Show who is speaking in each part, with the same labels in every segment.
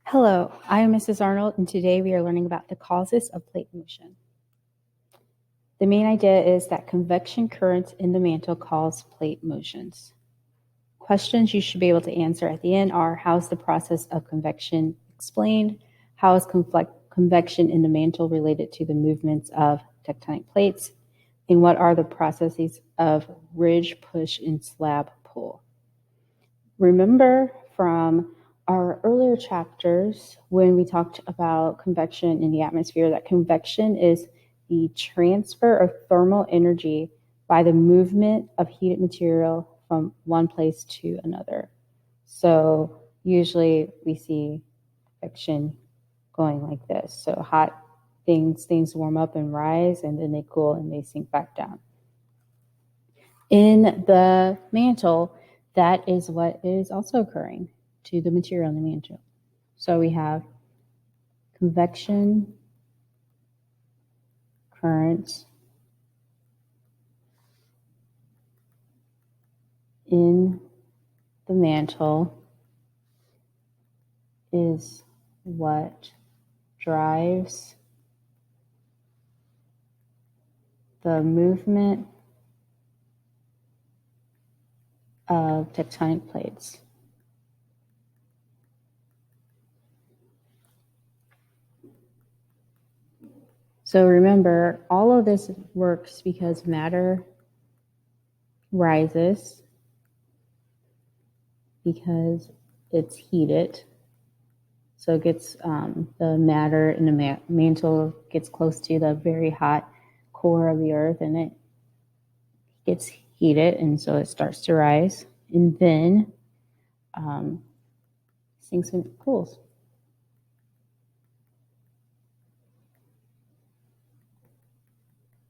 Speaker 1: Hello, I am Mrs. Arnold, and today we are learning about the causes of plate motion. The main idea is that convection currents in the mantle cause plate motions. Questions you should be able to answer at the end are: how is the process of convection explained? How is convection in the mantle related to the movements of tectonic plates? And what are the processes of ridge, push, and slab pull? Remember from our earlier chapters when we talked about convection in the atmosphere that convection is the transfer of thermal energy by the movement of heated material from one place to another. So usually we see convection going like this. So hot things warm up and rise, and then they cool and they sink back down. In the mantle, that is what is also occurring to the material in the mantle. So we have convection currents in the mantle is what drives the movement of tectonic plates. So remember, all of this works because matter rises because it's heated. So it gets the matter in the mantle gets close to the very hot core of the earth, and it gets heated, and so it starts to rise, and then sinks and cools.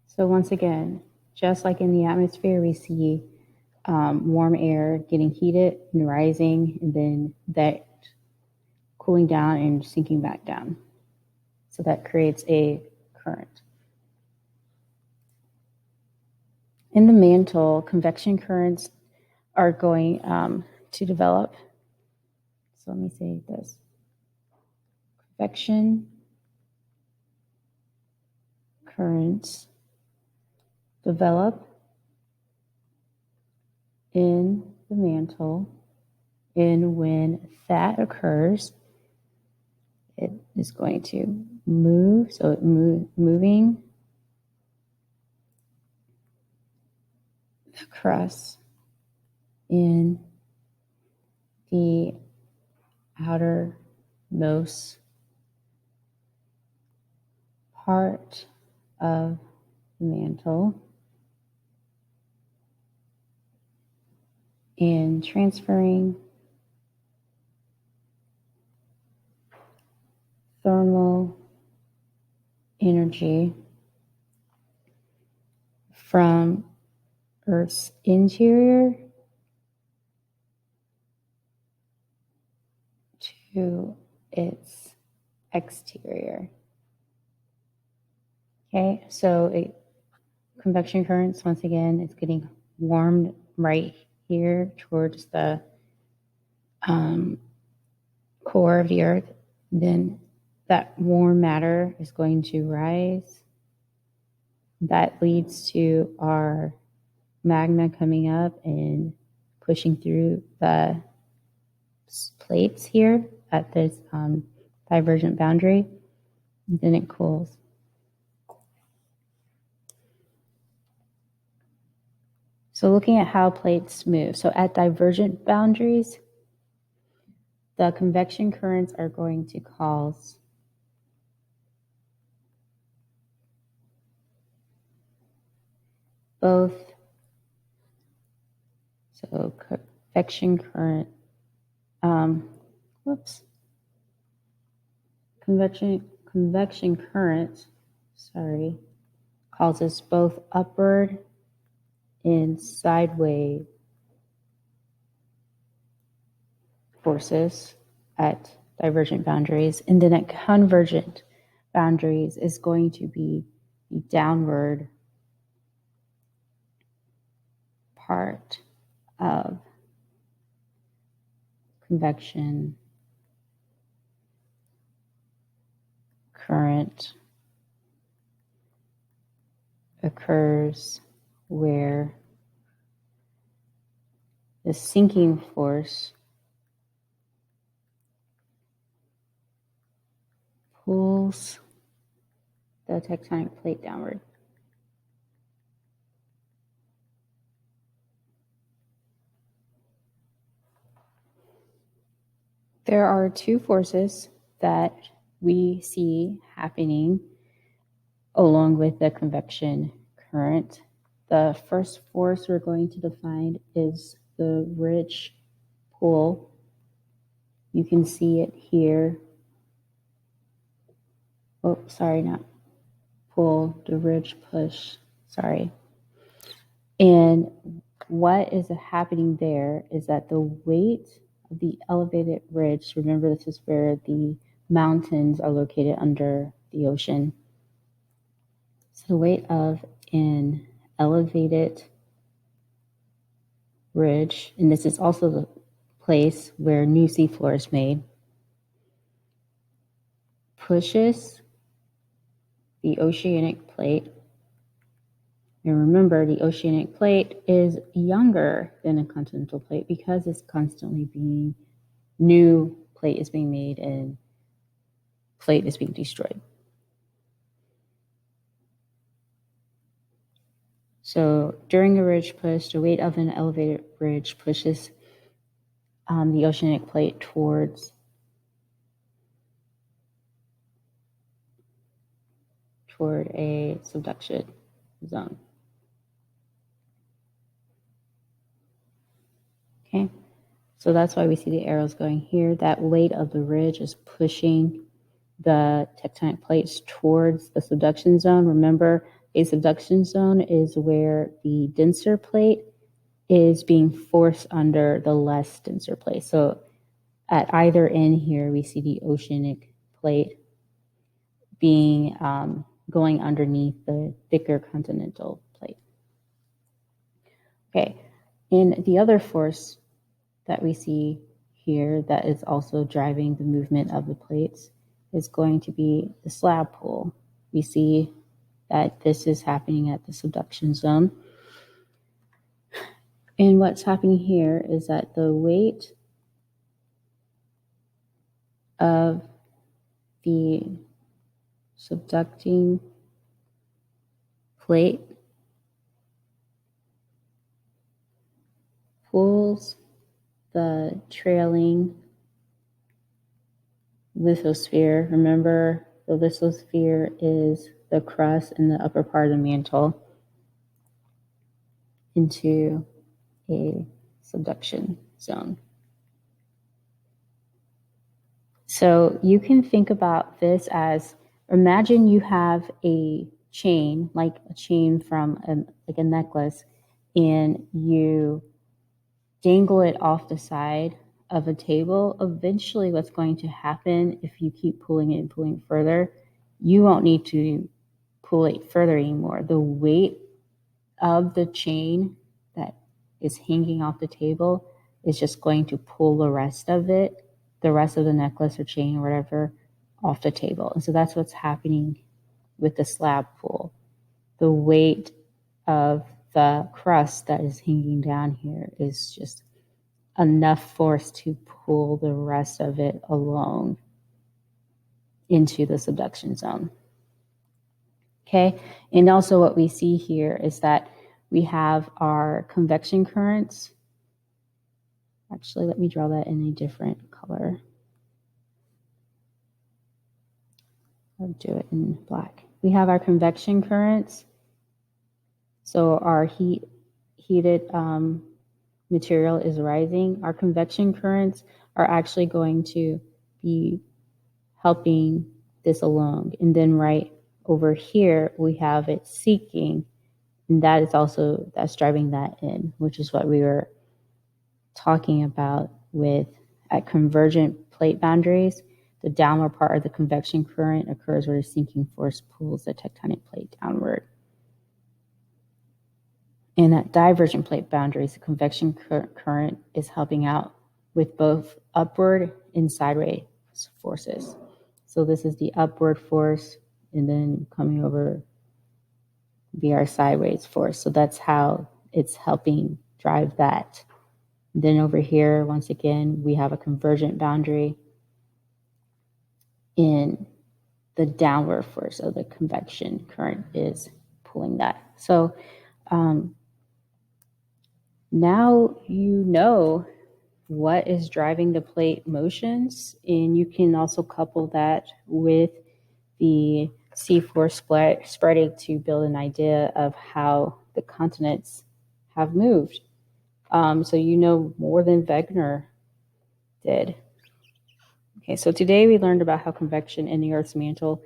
Speaker 1: So once again, just like in the atmosphere, we see warm air getting heated and rising, and then that cooling down and sinking back down. So that creates a current. In the mantle, convection currents are going to develop. So let me say this. Convection currents develop in the mantle, and when that occurs, it is going to move. So it moving across in the outermost part of the mantle and transferring thermal energy from Earth's interior to its exterior. Okay, so convection currents, once again, it's getting warmed right here towards the core of the earth. Then that warm matter is going to rise. That leads to our magma coming up and pushing through the plates here at this divergent boundary. And then it cools. So looking at how plates move. So at divergent boundaries, the convection currents are going to cause both. So convection current, convection current, causes both upward and sideways forces at divergent boundaries, and then at convergent boundaries is going to be the downward part of convection current occurs where the sinking force pulls the tectonic plate downward. There are two forces that we see happening along with the convection current. The first force we're going to define is the ridge pull. You can see it here. Oh, sorry, not pull, the ridge push, sorry. And what is happening there is that the weight of the elevated ridge, remember this is where the mountains are located under the ocean. So the weight of an elevated ridge, and this is also the place where new seafloor is made, pushes the oceanic plate. And remember, the oceanic plate is younger than a continental plate because it's constantly being, new plate is being made and plate is being destroyed. So during a ridge push, the weight of an elevated ridge pushes the oceanic plate toward a subduction zone. Okay, so that's why we see the arrows going here. That weight of the ridge is pushing the tectonic plates towards the subduction zone. Remember, a subduction zone is where the denser plate is being forced under the less denser plate. So at either end here, we see the oceanic plate being going underneath the thicker continental plate. Okay, and the other force that we see here that is also driving the movement of the plates is going to be the slab pull. We see that this is happening at the subduction zone. And what's happening here is that the weight of the subducting plate pulls the trailing lithosphere. Remember, the lithosphere is the crust in the upper part of the mantle into a subduction zone. So you can think about this as, imagine you have a chain, like a chain from like a necklace, and you dangle it off the side of a table. Eventually what's going to happen if you keep pulling it and pulling it further, you won't need to pull it further anymore. The weight of the chain that is hanging off the table is just going to pull the rest of it, the rest of the necklace or chain or whatever, off the table. And so that's what's happening with the slab pull. The weight of the crust that is hanging down here is just enough force to pull the rest of it along into the subduction zone. Okay, and also what we see here is that we have our convection currents. Actually, let me draw that in a different color. I'll do it in black. We have our convection currents. So our heated material is rising. Our convection currents are actually going to be helping this along. And then right over here, we have it seeking, and that is also, that's driving that in, which is what we were talking about with at convergent plate boundaries. The downward part of the convection current occurs where the sinking force pulls the tectonic plate downward. And at divergent plate boundaries, the convection current is helping out with both upward and sideways forces. So this is the upward force, and then coming over be our sideways force. So that's how it's helping drive that. Then over here, once again, we have a convergent boundary in the downward force of the convection current is pulling that. So now you know what is driving the plate motions, and you can also couple that with the C4 spreading to build an idea of how the continents have moved. So you know more than Wegener did. Okay, so today we learned about how convection in the Earth's mantle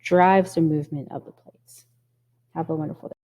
Speaker 1: drives the movement of the plates. Have a wonderful day.